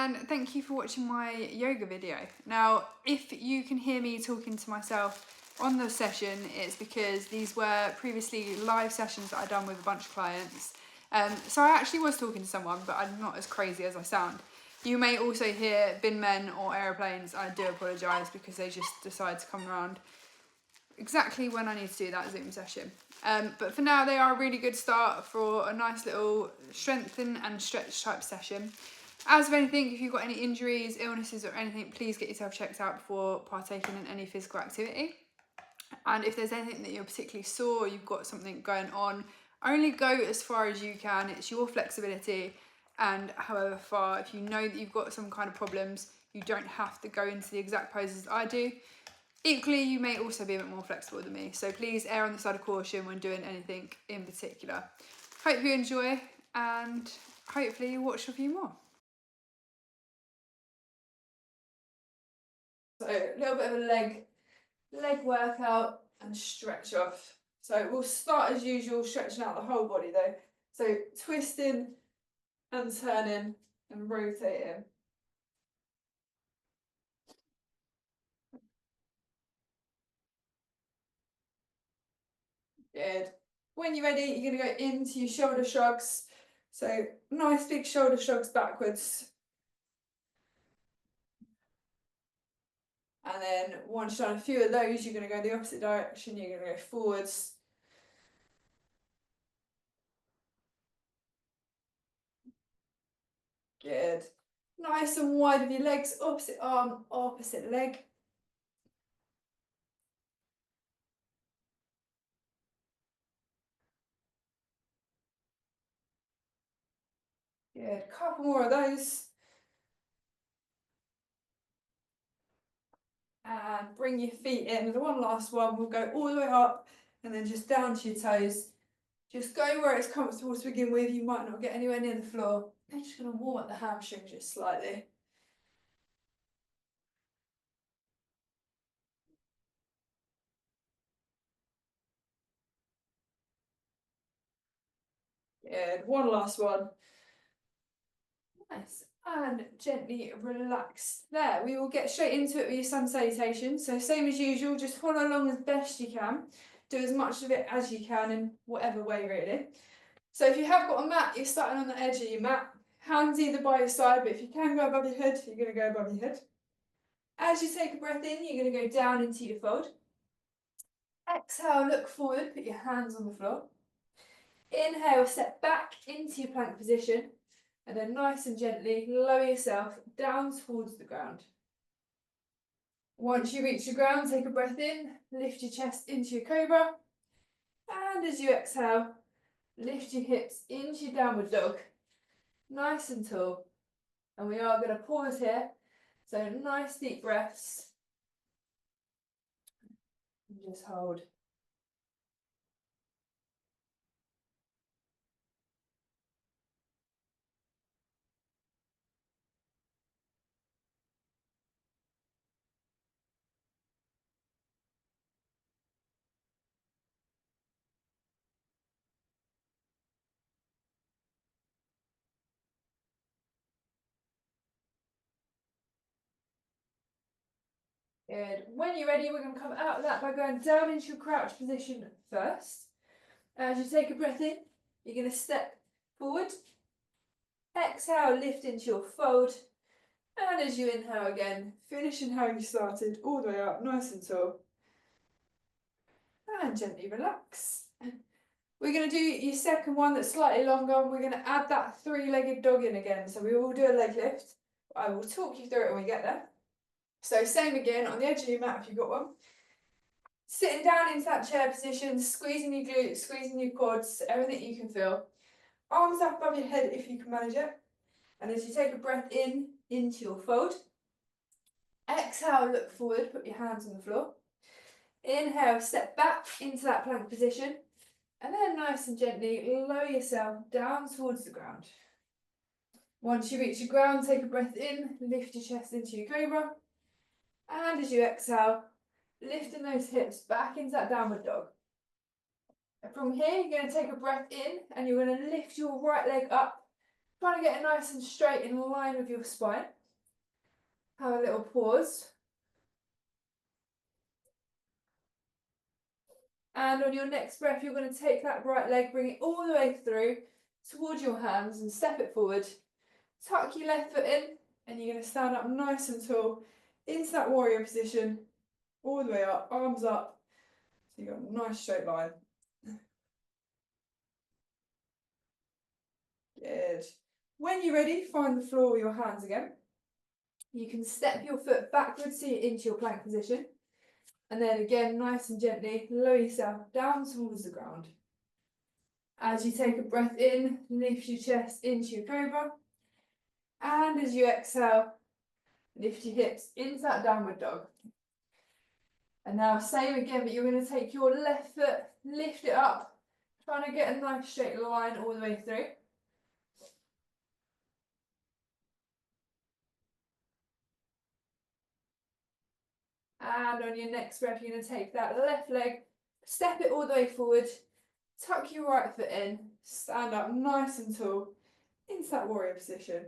and thank you for watching my yoga video. Now, if you can hear me talking to myself on the session, it's because these were previously live sessions that I'd done with a bunch of clients. So I actually was talking to someone, but I'm not as crazy as I sound. You may also hear bin men or aeroplanes. I do apologise because they just decide to come around exactly when I need to do that Zoom session. But for now, they are a really good start for a nice little strengthen and stretch type session. As of anything, if you've got any injuries, illnesses or anything, please get yourself checked out before partaking in any physical activity. And if there's anything that you're particularly sore or you've got something going on, only go as far as you can. It's your flexibility, and however far, if you know that you've got some kind of problems, you don't have to go into the exact poses I do. Equally, you may also be a bit more flexible than me, so please err on the side of caution when doing anything in particular. Hope you enjoy, and hopefully you watch a few more. So a little bit of a leg workout and stretch off. So we'll start as usual, stretching out the whole body though. So twisting and turning and rotating. Good. When you're ready, you're going to go into your shoulder shrugs. So nice big shoulder shrugs backwards. And then once you've done a few of those, you're going to go the opposite direction. You're going to go forwards. Good. Nice and wide with your legs, opposite arm, opposite leg. Good. Couple more of those. And bring your feet in. The one last one, we'll go all the way up and then just down to your toes. Just go where it's comfortable to begin with. You might not get anywhere near the floor. I'm just going to warm up the hamstrings just slightly. Good. One last one. Nice. And gently relax. There, we will get straight into it with your sun salutation. So same as usual, just follow along as best you can. Do as much of it as you can in whatever way really. So if you have got a mat, you're starting on the edge of your mat. Hands either by your side, but if you can go above your head, you're going to go above your head. As you take a breath in, you're going to go down into your fold. Exhale, look forward, put your hands on the floor. Inhale, step back into your plank position. And then nice and gently lower yourself down towards the ground. Once you reach the ground, take a breath in, lift your chest into your cobra. And as you exhale, lift your hips into your downward dog. Nice and tall. And we are going to pause here. So nice deep breaths. And just hold. Good. When you're ready, we're going to come out of that by going down into your crouch position first. As you take a breath in, you're going to step forward. Exhale, lift into your fold. And as you inhale again, finishing how you started, all the way up, nice and tall. And gently relax. We're going to do your second one that's slightly longer, and we're going to add that three-legged dog in again. So we will do a leg lift. I will talk you through it when we get there. So same again, on the edge of your mat if you've got one. Sitting down into that chair position, squeezing your glutes, squeezing your quads, everything you can feel. Arms up above your head if you can manage it. And as you take a breath in, into your fold. Exhale, look forward, put your hands on the floor. Inhale, step back into that plank position. And then nice and gently lower yourself down towards the ground. Once you reach your ground, take a breath in, lift your chest into your cobra. And as you exhale, lifting those hips back into that downward dog. And from here, you're going to take a breath in and you're going to lift your right leg up, Trying to get it nice and straight in line with your spine. Have a little pause. And on your next breath, you're going to take that right leg, bring it all the way through towards your hands and step it forward. Tuck your left foot in, and you're going to stand up nice and tall into that warrior position, all the way up, arms up. So you've got a nice straight line. Good. When you're ready, find the floor with your hands again. You can step your foot backwards so you're into your plank position. And then again, nice and gently, lower yourself down towards the ground. As you take a breath in, lift your chest into your cobra. And as you exhale, lift your hips into that downward dog. And now same again, but you're going to take your left foot, lift it up, trying to get a nice straight line all the way through. And on your next breath, you're going to take that left leg, step it all the way forward, tuck your right foot in, stand up nice and tall into that warrior position.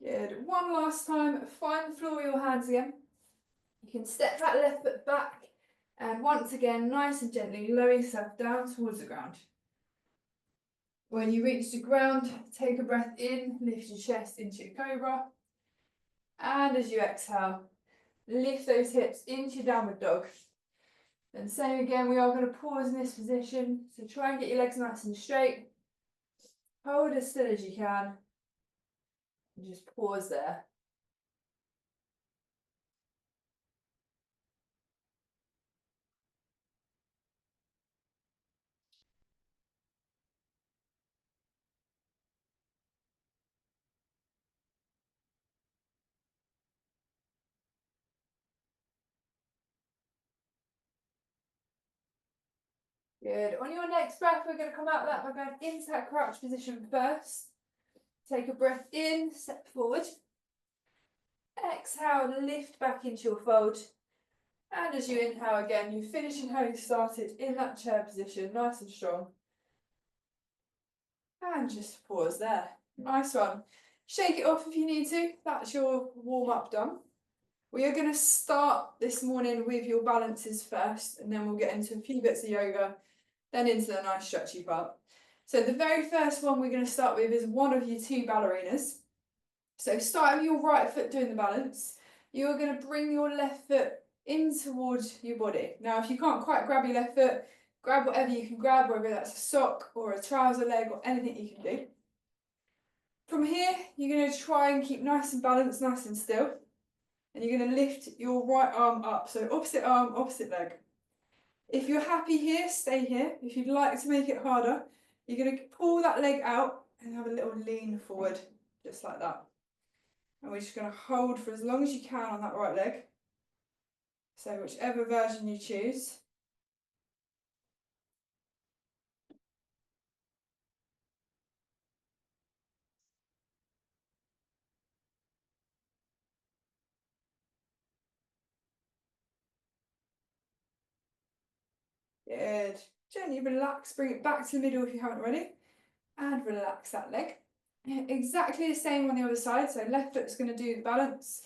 Good. One last time, find the floor with your hands again. You can step that left foot back and once again, nice and gently lower yourself down towards the ground. When you reach the ground, take a breath in, lift your chest into your cobra. And as you exhale, lift those hips into your downward dog. And same again, we are going to pause in this position. So try and get your legs nice and straight. Hold as still as you can. And just pause there. Good. On your next breath, we're going to come out of that by going into that crouch position first. Take a breath in, step forward. Exhale, lift back into your fold. And as you inhale again, you finish in how you started in that chair position, nice and strong. And just pause there. Nice one. Shake it off if you need to. That's your warm up done. We are going to start this morning with your balances first, and then we'll get into a few bits of yoga, then into the nice stretchy part. So the very first one we're going to start with is one of your two ballerinas. So start with your right foot doing the balance. You're going to bring your left foot in towards your body. Now, if you can't quite grab your left foot, grab whatever you can grab, whether that's a sock or a trouser leg or anything you can do. From here, you're going to try and keep nice and balanced, nice and still. And you're going to lift your right arm up. So opposite arm, opposite leg. If you're happy here, stay here. If you'd like to make it harder, you're going to pull that leg out and have a little lean forward, just like that. And we're just going to hold for as long as you can on that right leg. So whichever version you choose. Good. Gently relax, bring it back to the middle if you haven't already. And relax that leg. Exactly the same on the other side. So left foot's going to do the balance.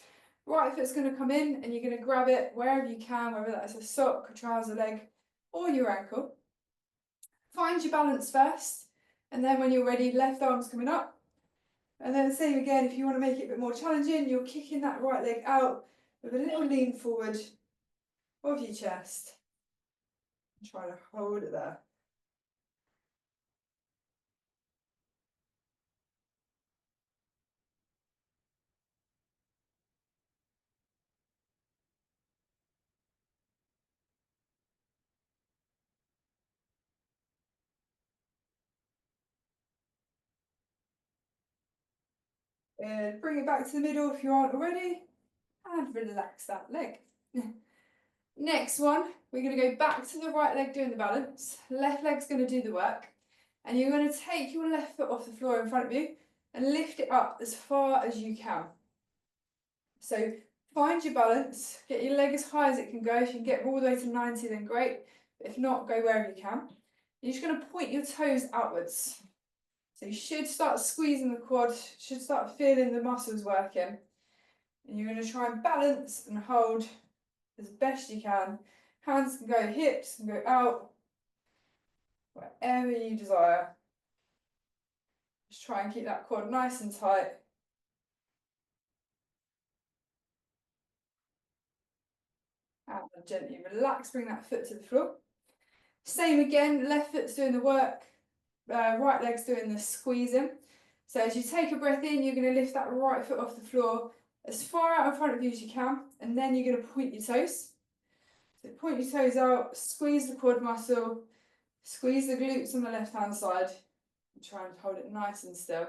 Right foot's going to come in and you're going to grab it wherever you can, whether that's a sock, a trouser leg, or your ankle. Find your balance first. And then when you're ready, left arm's coming up. And then the same again, if you want to make it a bit more challenging, you're kicking that right leg out with a little lean forward of your chest. Try to hold it there. And bring it back to the middle if you aren't already. And relax that leg. Next one, we're going to go back to the right leg doing the balance. Left leg's going to do the work. And you're going to take your left foot off the floor in front of you and lift it up as far as you can. So Find your balance, get your leg as high as it can go. If you can get all the way to 90, then great. But if not, go wherever you can. You're just going to point your toes outwards. So you should start squeezing the quad, should start feeling the muscles working. And you're going to try and balance and hold as best you can. Hands can go hips, can go out, wherever you desire. Just try and keep that quad nice and tight. And gently relax, bring that foot to the floor. Same again, left foot's doing the work, right leg's doing the squeezing. So as you take a breath in, you're going to lift that right foot off the floor as far out in front of you as you can, and then you're going to point your toes. So point your toes out, squeeze the quad muscle, squeeze the glutes on the left hand side, and try and hold it nice and still.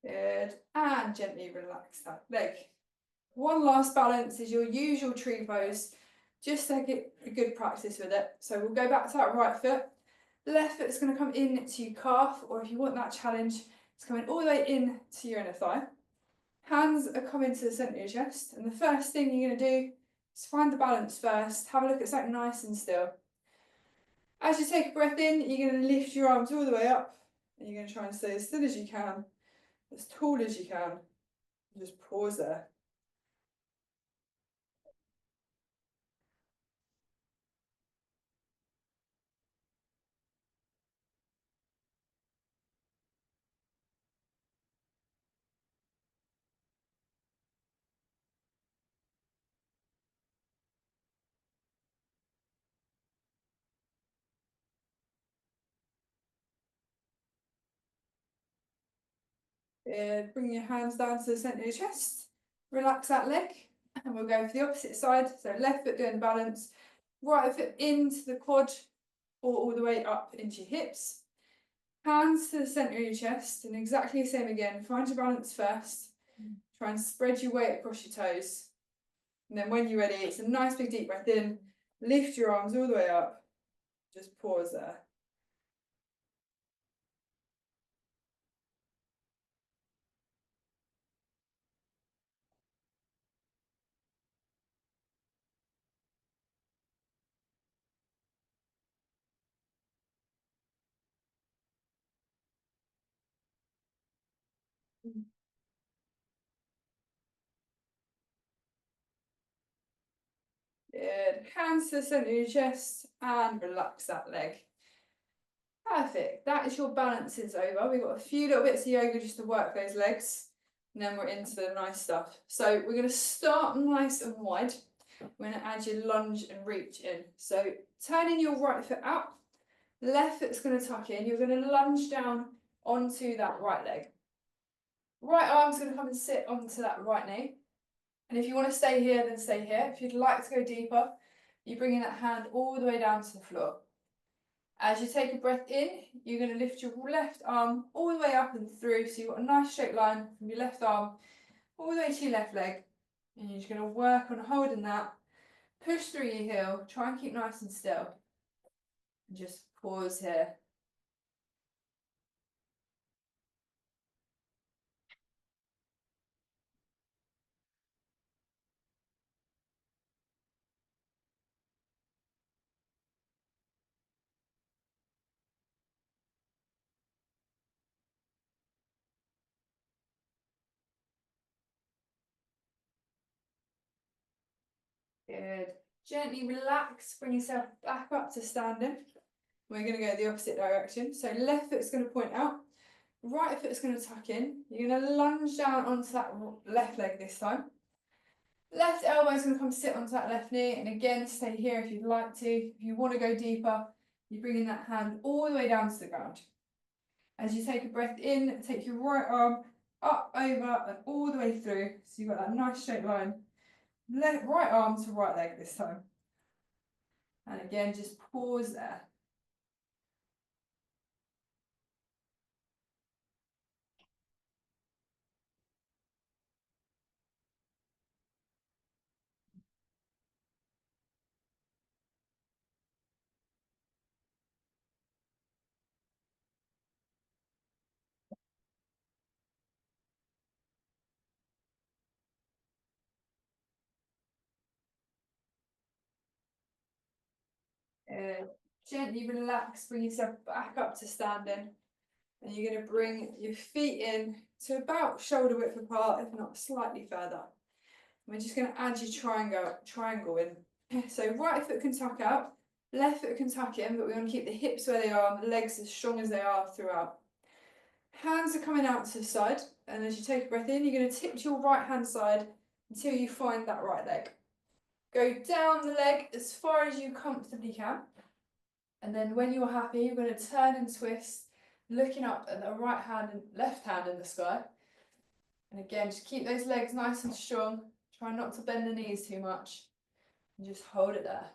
Good, and gently relax that leg. One last balance is your usual tree pose, just to get a good practice with it. So we'll go back to that right foot. Left foot's going to come in to your calf, or if you want that challenge, it's coming all the way in to your inner thigh. Hands are coming to the centre of your chest, and the first thing you're going to do is find the balance first. Have a look at something nice and still. As you take a breath in, you're going to lift your arms all the way up, and you're going to try and stay as still as you can, as tall as you can. Just pause there. Good. Bring your hands down to the centre of your chest. Relax that leg, and we'll go for the opposite side. So left foot doing the balance, right foot into the quad, or all the way up into your hips. Hands to the centre of your chest, and exactly the same again. Find your balance first. Try and spread your weight across your toes. And then when you're ready, it's a nice big deep breath in. Lift your arms all the way up. Just pause there. Good. Hands to the centre of your chest and relax that leg. Perfect. That is your balances over. We've got a few little bits of yoga just to work those legs. And then we're into the nice stuff. So we're going to start nice and wide. We're going to add your lunge and reach in. So turning your right foot out. Left foot's going to tuck in. You're going to lunge down onto that right leg. Right arm's going to come and sit onto that right knee. And if you want to stay here, then stay here. If you'd like to go deeper, you bring in that hand all the way down to the floor. As you take a breath in, you're going to lift your left arm all the way up and through. So you've got a nice straight line from your left arm all the way to your left leg. And you're just going to work on holding that. Push through your heel. Try and keep nice and still. And just pause here. Good. Gently relax. Bring yourself back up to standing. We're going to go the opposite direction. So left foot's going to point out. Right foot's going to tuck in. You're going to lunge down onto that left leg this time. Left elbow's going to come sit onto that left knee, and again, stay here if you'd like to. If you want to go deeper, you bring in that hand all the way down to the ground. As you take a breath in, take your right arm up, over, and all the way through. So you've got that nice straight line. Right arm to right leg this time. And again, just pause there. Gently relax, bring yourself back up to standing. And you're going to bring your feet in to about shoulder width apart, if not slightly further. We're just going to add your triangle in. So right foot can tuck out, left foot can tuck in, but we want to keep the hips where they are and the legs as strong as they are throughout. Hands are coming out to the side, and as you take a breath in, you're going to tip to your right hand side until you find that right leg. Go down the leg as far as you comfortably can, and then when you're happy, you're going to turn and twist, looking up at the right hand and left hand in the sky. And again, just keep those legs nice and strong. Try not to bend the knees too much, and just hold it there.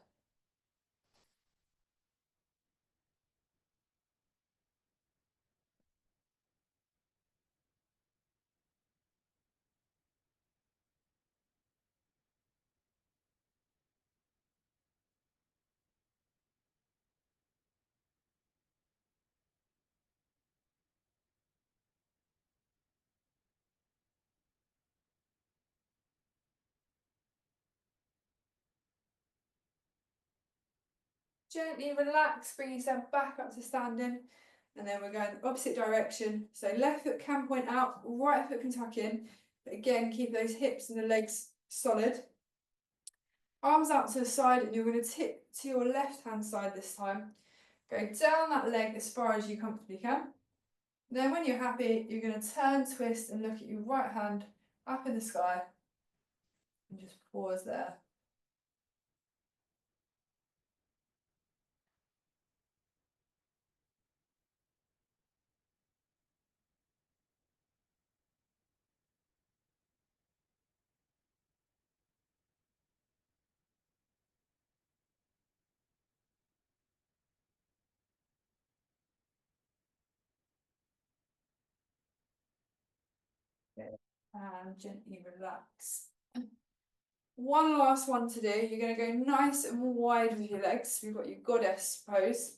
Gently relax, bring yourself back up to standing, and then we're going the opposite direction. So left foot can point out, right foot can tuck in, but again, keep those hips and the legs solid. Arms out to the side, and you're going to tip to your left hand side this time. Go down that leg as far as you comfortably can. Then when you're happy, you're going to turn, twist, and look at your right hand up in the sky, and just pause there. And gently relax. One last one to do. You're going to go nice and wide with your legs. We've got your goddess pose.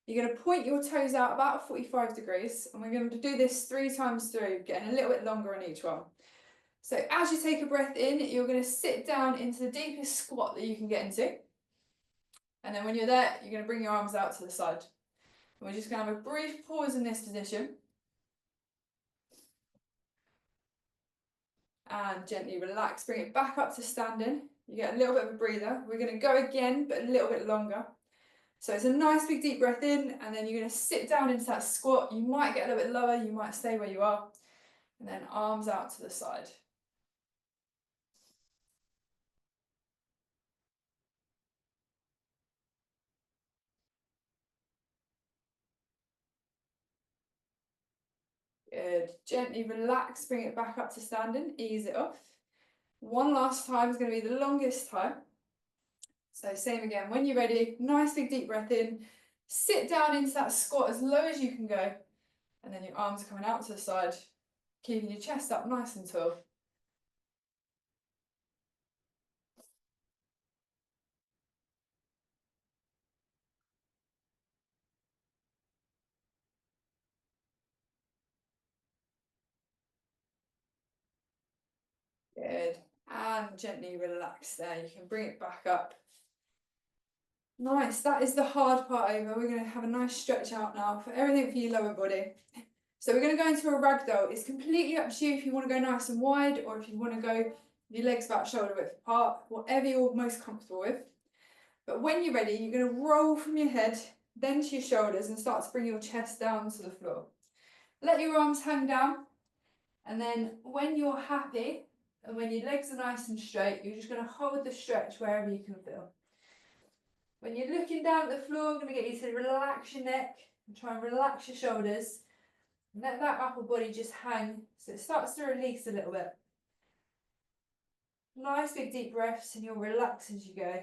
You're going to point your toes out about 45 degrees, and we're going to do this 3 times through, getting a little bit longer on each one. So as you take a breath in, you're going to sit down into the deepest squat that you can get into. And then when you're there, you're going to bring your arms out to the side. And we're just going to have a brief pause in this position. And gently relax, bring it back up to standing. You get a little bit of a breather. We're going to go again, but a little bit longer. So it's a nice big deep breath in, and then you're going to sit down into that squat. You might get a little bit lower, you might stay where you are. And then arms out to the side. Good. Gently relax, bring it back up to standing, ease it off. One last time is going to be the longest time. So same again, when you're ready, nice big deep breath in, sit down into that squat as low as you can go, and then your arms are coming out to the side, keeping your chest up nice and tall. Good. And gently relax there. You can bring it back up. Nice. That is the hard part over. We're going to have a nice stretch out now for everything for your lower body. So we're going to go into a ragdoll. It's completely up to you if you want to go nice and wide, or if you want to go with your legs about shoulder width apart, whatever you're most comfortable with. But when you're ready, you're going to roll from your head, then to your shoulders, and start to bring your chest down to the floor. Let your arms hang down, and then when you're happy, and when your legs are nice and straight, you're just going to hold the stretch wherever you can feel. When you're looking down at the floor, I'm going to get you to relax your neck and try and relax your shoulders. And let that upper body just hang so it starts to release a little bit. Nice big deep breaths, and you'll relax as you go.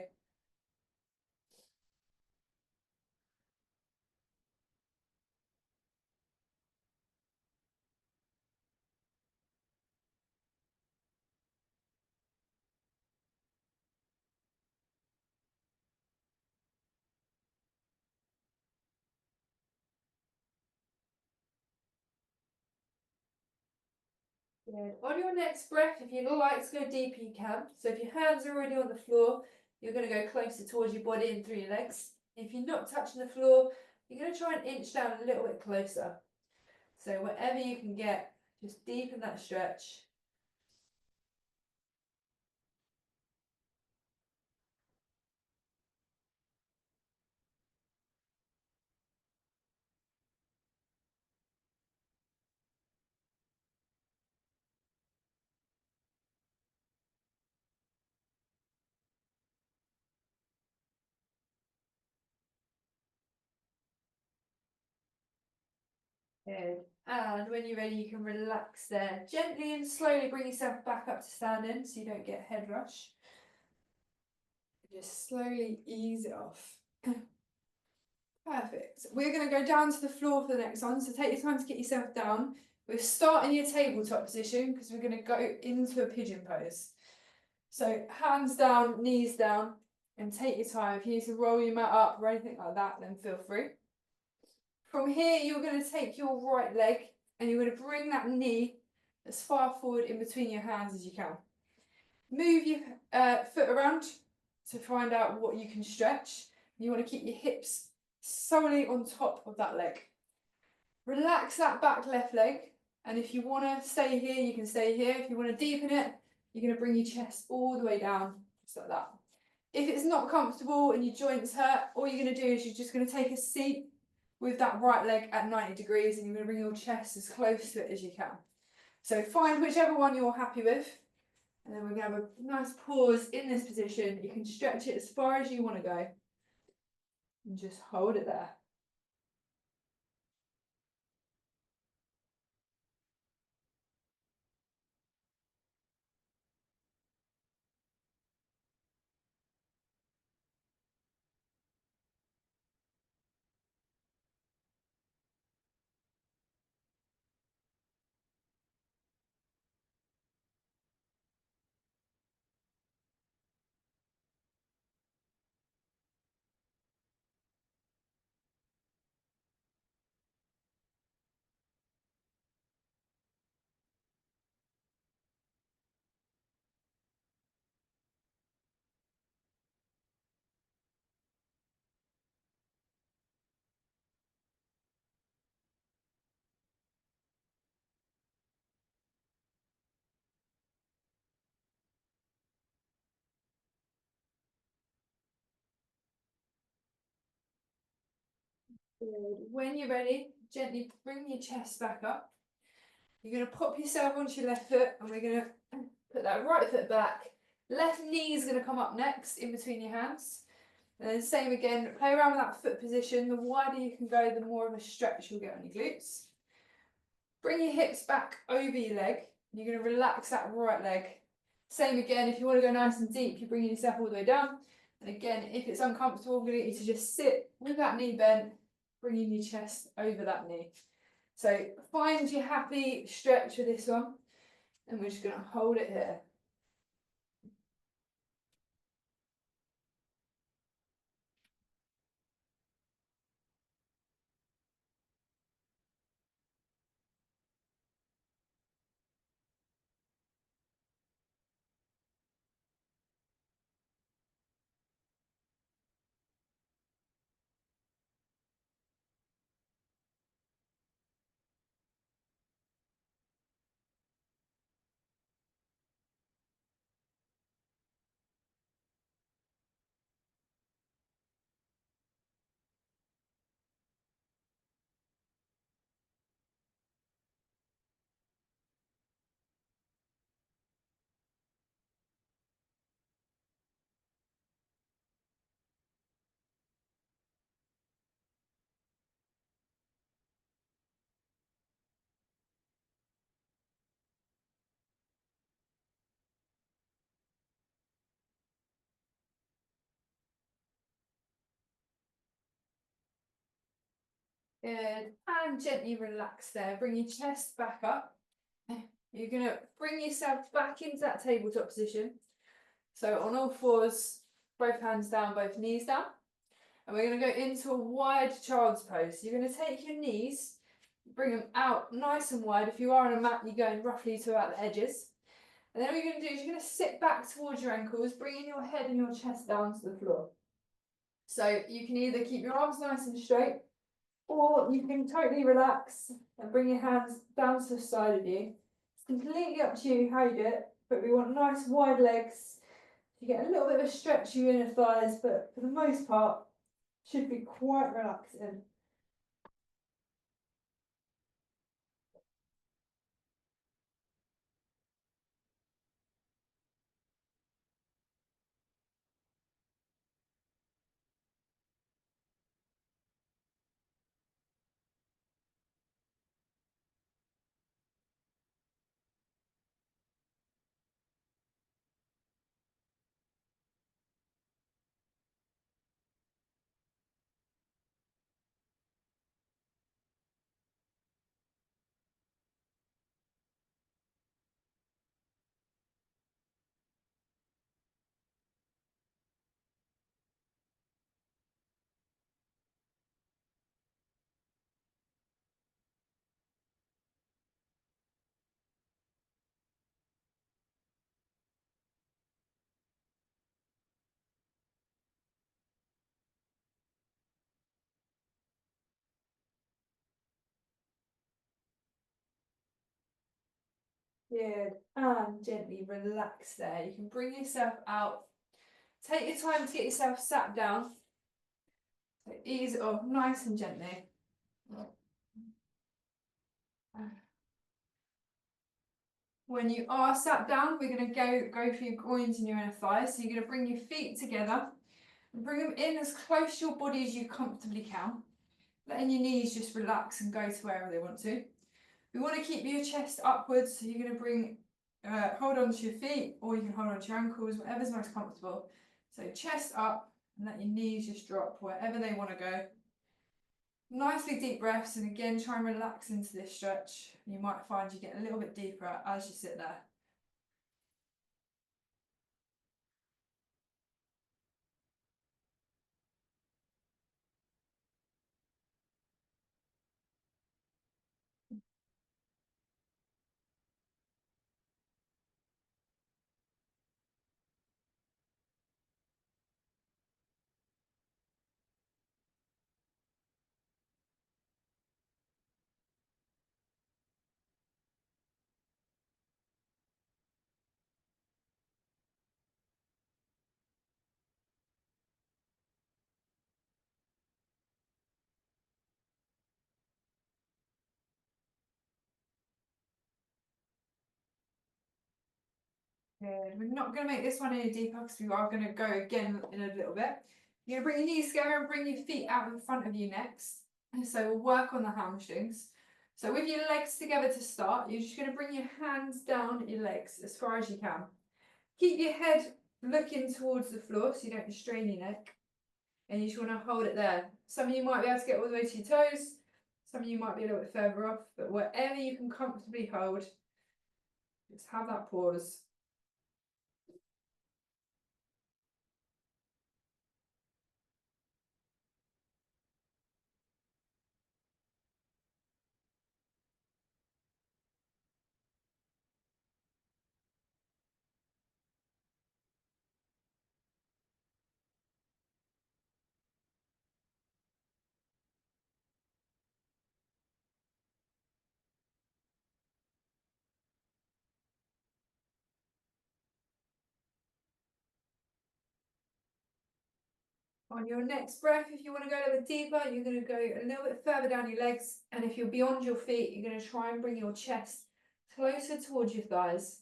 Good. On your next breath, if you'd like to go deeper, you can. So if your hands are already on the floor, you're going to go closer towards your body and through your legs. If you're not touching the floor, you're going to try and inch down a little bit closer. So whatever you can get, just deepen that stretch. Good. And when you're ready, you can relax there. Gently and slowly bring yourself back up to standing so you don't get head rush. Just slowly ease it off. Perfect. We're going to go down to the floor for the next one. So take your time to get yourself down. We're starting your tabletop position because we're going to go into a pigeon pose. So hands down, knees down, and take your time. If you need to roll your mat up or anything like that, then feel free. From here, you're going to take your right leg and you're going to bring that knee as far forward in between your hands as you can. Move your foot around to find out what you can stretch. You want to keep your hips solely on top of that leg. Relax that back left leg, and if you want to stay here, you can stay here. If you want to deepen it, you're going to bring your chest all the way down, just like that. If it's not comfortable and your joints hurt, all you're going to do is you're just going to take a seat with that right leg at 90 degrees, and you're going to bring your chest as close to it as you can. So find whichever one you're happy with, and then we're going to have a nice pause in this position. You can stretch it as far as you want to go, and just hold it there. Good. When you're ready, gently bring your chest back up. You're going to pop yourself onto your left foot, and we're going to put that right foot back. Left knee is going to come up next in between your hands. And then same again, play around with that foot position. The wider you can go, the more of a stretch you'll get on your glutes. Bring your hips back over your leg. You're going to relax that right leg. Same again, if you want to go nice and deep, you're bringing yourself all the way down. And again, if it's uncomfortable, I'm going to get you to just sit with that knee bent, bringing your chest over that knee. So find your happy stretch for this one, and we're just going to hold it here. Good. And gently relax there. Bring your chest back up. You're going to bring yourself back into that tabletop position. So on all fours, both hands down, both knees down. And we're going to go into a wide child's pose. So you're going to take your knees, bring them out nice and wide. If you are on a mat, you're going roughly to about the edges. And then what you're going to do is you're going to sit back towards your ankles, bringing your head and your chest down to the floor. So you can either keep your arms nice and straight, or you can totally relax and bring your hands down to the side of you. It's completely up to you how you do it, but we want nice wide legs. You get a little bit of a stretch in your inner thighs, but for the most part, should be quite relaxing. Good. And gently relax there. You can bring yourself out. Take your time to get yourself sat down. So ease it off nice and gently. When you are sat down, we're going to go for your groins and your inner thighs. So you're going to bring your feet together and bring them in as close to your body as you comfortably can. Letting your knees just relax and go to wherever they want to. We want to keep your chest upwards, so you're going to bring, hold on to your feet, or you can hold on to your ankles, whatever's most comfortable. So chest up and let your knees just drop wherever they want to go. Nicely deep breaths, and again try and relax into this stretch. You might find you get a little bit deeper as you sit there. Good. We're not going to make this one any deeper because we are going to go again in a little bit. You're going to bring your knees together and bring your feet out in front of you next. And so we'll work on the hamstrings. So with your legs together to start, you're just going to bring your hands down at your legs as far as you can. Keep your head looking towards the floor so you don't strain your neck. And you just want to hold it there. Some of you might be able to get all the way to your toes. Some of you might be a little bit further off. But wherever you can comfortably hold, just have that pause. On your next breath, if you want to go a little bit deeper, you're going to go a little bit further down your legs. And if you're beyond your feet, you're going to try and bring your chest closer towards your thighs.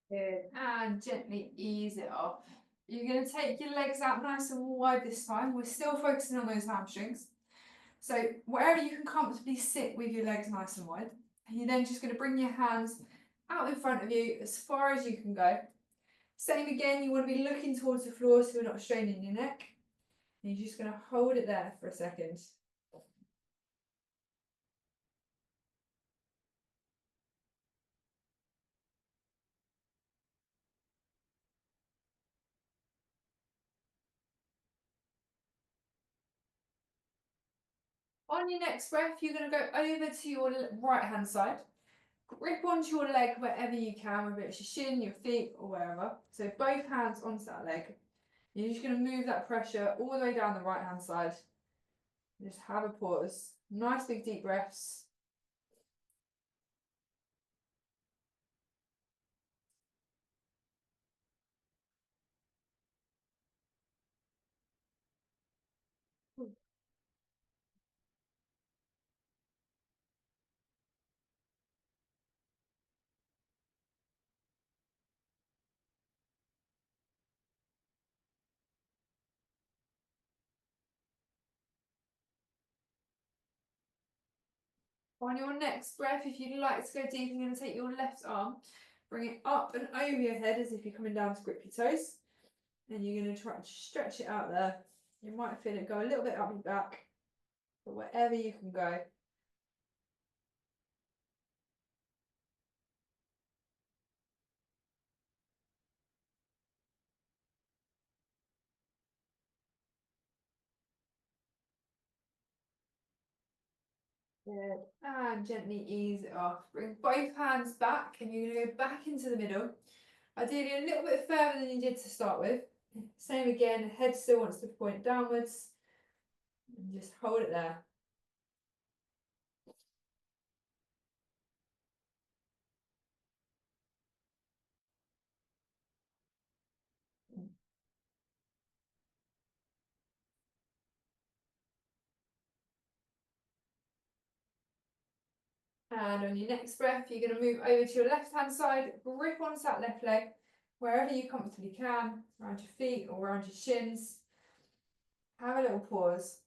Good. And gently ease it off. You're going to take your legs out nice and wide this time. We're still focusing on those hamstrings. So wherever you can comfortably sit with your legs nice and wide, you're then just going to bring your hands out in front of you as far as you can go. Same again, you want to be looking towards the floor so you're not straining your neck. And you're just going to hold it there for a second. On your next breath, you're going to go over to your right hand side. Grip onto your leg wherever you can, whether it's your shin, your feet, or wherever. So both hands onto that leg. You're just going to move that pressure all the way down the right hand side. Just have a pause. Nice big deep breaths. On your next breath, if you'd like to go deep, you're going to take your left arm, bring it up and over your head as if you're coming down to grip your toes. And you're going to try to stretch it out there. You might feel it go a little bit up your back, but wherever you can go. Good. And gently ease it off. Bring both hands back and you're going to go back into the middle. Ideally a little bit further than you did to start with. Same again, head still wants to point downwards. And just hold it there. And on your next breath, you're going to move over to your left hand side, grip onto that left leg, wherever you comfortably can, around your feet or around your shins. Have a little pause.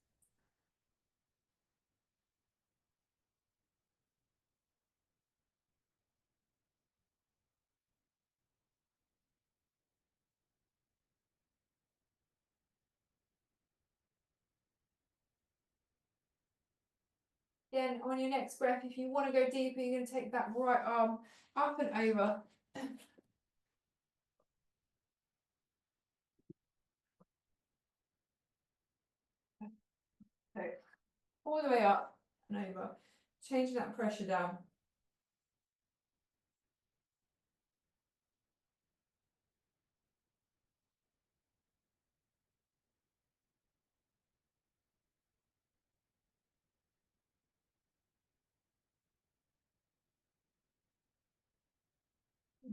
Then on your next breath, if you want to go deeper, you're going to take that right arm up and over. So all the way up and over, changing that pressure down.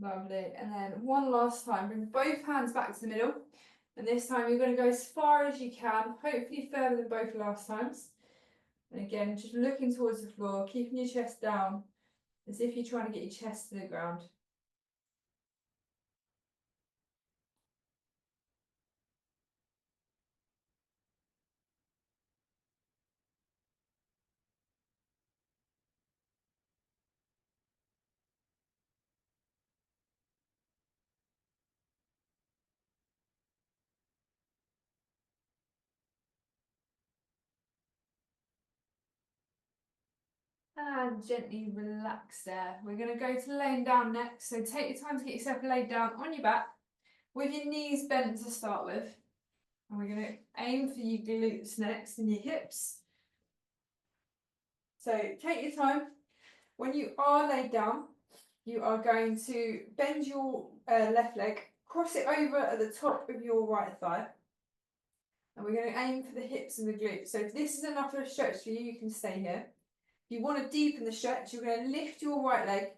Lovely. And then one last time, bring both hands back to the middle. And this time you're going to go as far as you can, hopefully further than both last times. And again, just looking towards the floor, keeping your chest down, as if you're trying to get your chest to the ground. And gently relax there. We're going to go to laying down next. So take your time to get yourself laid down on your back with your knees bent to start with. And we're going to aim for your glutes next and your hips. So take your time. When you are laid down, you are going to bend your left leg, cross it over at the top of your right thigh. And we're going to aim for the hips and the glutes. So if this is enough of a stretch for you, you can stay here. If you want to deepen the stretch, you're going to lift your right leg,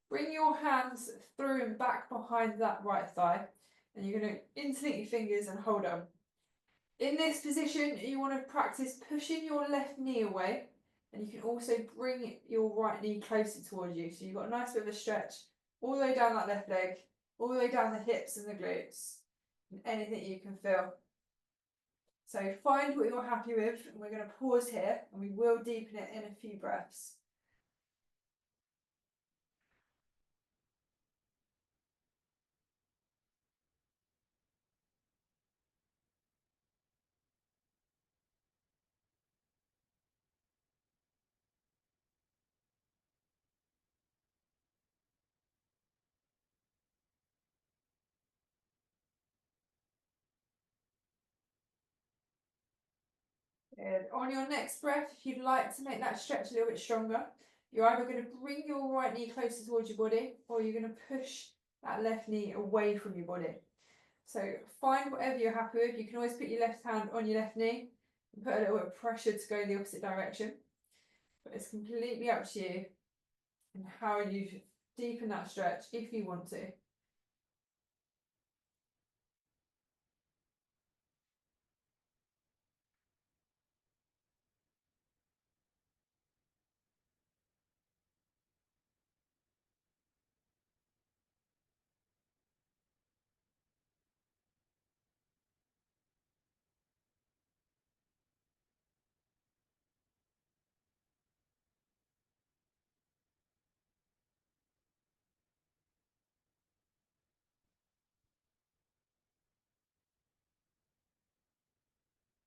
bring your hands through and back behind that right thigh, and you're going to interlink your fingers and hold on. In this position, you want to practice pushing your left knee away, and you can also bring your right knee closer towards you. So you've got a nice bit of a stretch all the way down that left leg, all the way down the hips and the glutes, and anything you can feel. So find what you're happy with, and we're going to pause here, and we will deepen it in a few breaths. Good. On your next breath, if you'd like to make that stretch a little bit stronger, you're either going to bring your right knee closer towards your body, or you're going to push that left knee away from your body. So find whatever you're happy with. You can always put your left hand on your left knee and put a little bit of pressure to go the opposite direction. But it's completely up to you and how you deepen that stretch if you want to.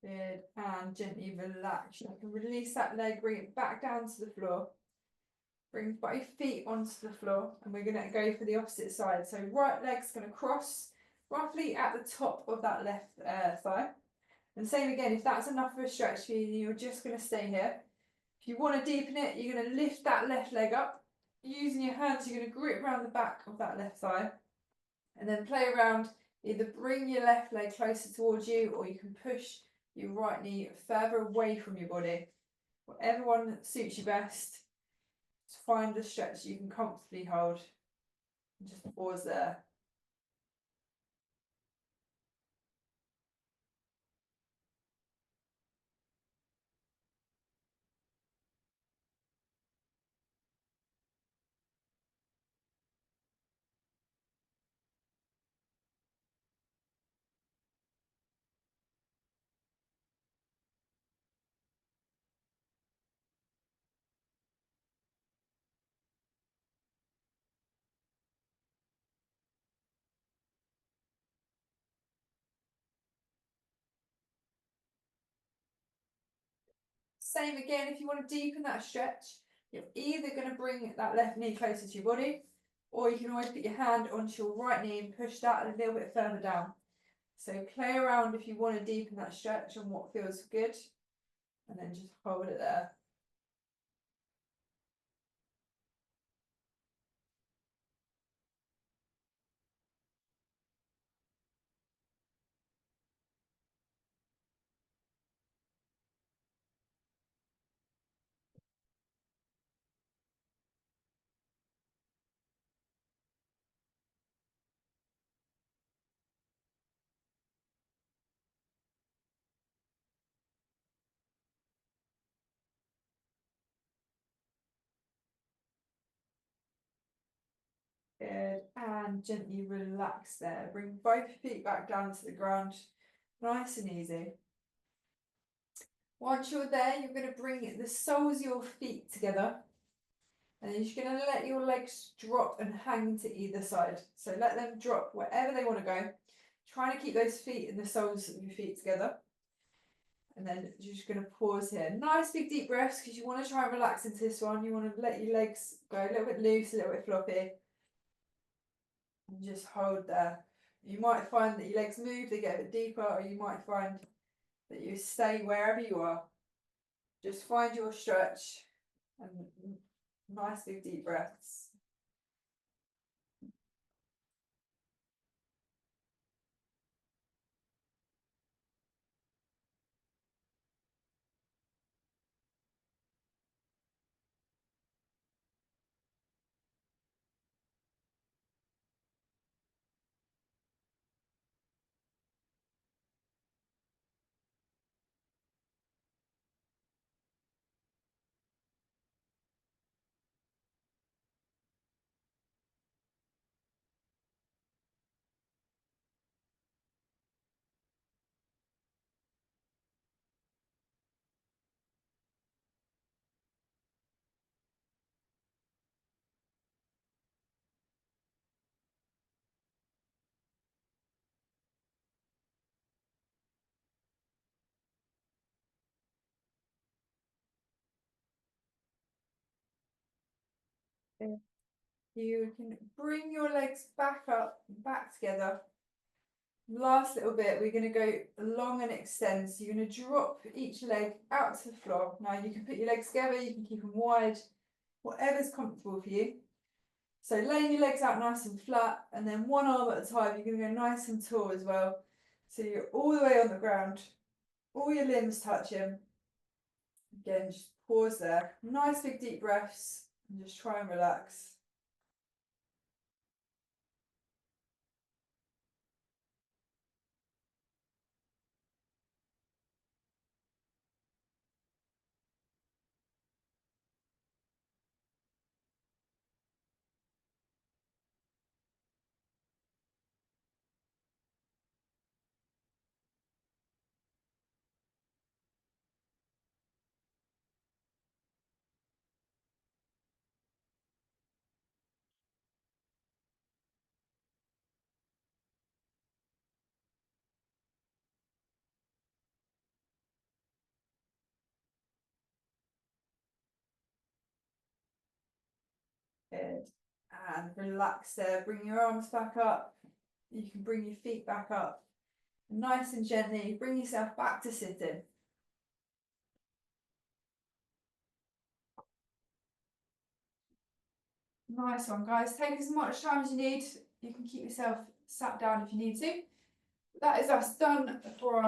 Good. And gently relax. You can release that leg, bring it back down to the floor. Bring both feet onto the floor, and we're going to go for the opposite side. So right leg's going to cross roughly at the top of that left thigh. And same again, if that's enough of a stretch for you, you're just going to stay here. If you want to deepen it, you're going to lift that left leg up. Using your hands, you're going to grip around the back of that left thigh. And then play around. Either bring your left leg closer towards you, or you can push your right knee further away from your body. Whatever one suits you best. Just find the stretch you can comfortably hold. And just pause there. Same again, if you want to deepen that stretch, you're either going to bring that left knee closer to your body, or you can always put your hand onto your right knee and push that a little bit further down. So play around if you want to deepen that stretch and what feels good, and then just hold it there. Good. And gently relax there. Bring both feet back down to the ground. Nice and easy. Once you're there, you're going to bring the soles of your feet together. And you're just going to let your legs drop and hang to either side. So let them drop wherever they want to go. Trying to keep those feet and the soles of your feet together. And then you're just going to pause here. Nice big deep breaths, because you want to try and relax into this one. You want to let your legs go a little bit loose, a little bit floppy. And just hold there. You might find that your legs move, they get a bit deeper, or you might find that you stay wherever you are. Just find your stretch and nice big deep breaths. You can bring your legs back up, back together. Last little bit, we're going to go long and extend. So you're going to drop each leg out to the floor. Now you can put your legs together, you can keep them wide, whatever's comfortable for you. So laying your legs out nice and flat, and then one arm at a time, you're going to go nice and tall as well. So you're all the way on the ground, all your limbs touching. Again, just pause there. Nice big deep breaths, and just try and relax. Good. And relax there. Bring your arms back up. You can bring your feet back up. Nice and gently, bring yourself back to sitting. Nice one, guys. Take as much time as you need. You can keep yourself sat down if you need to. That is us done for our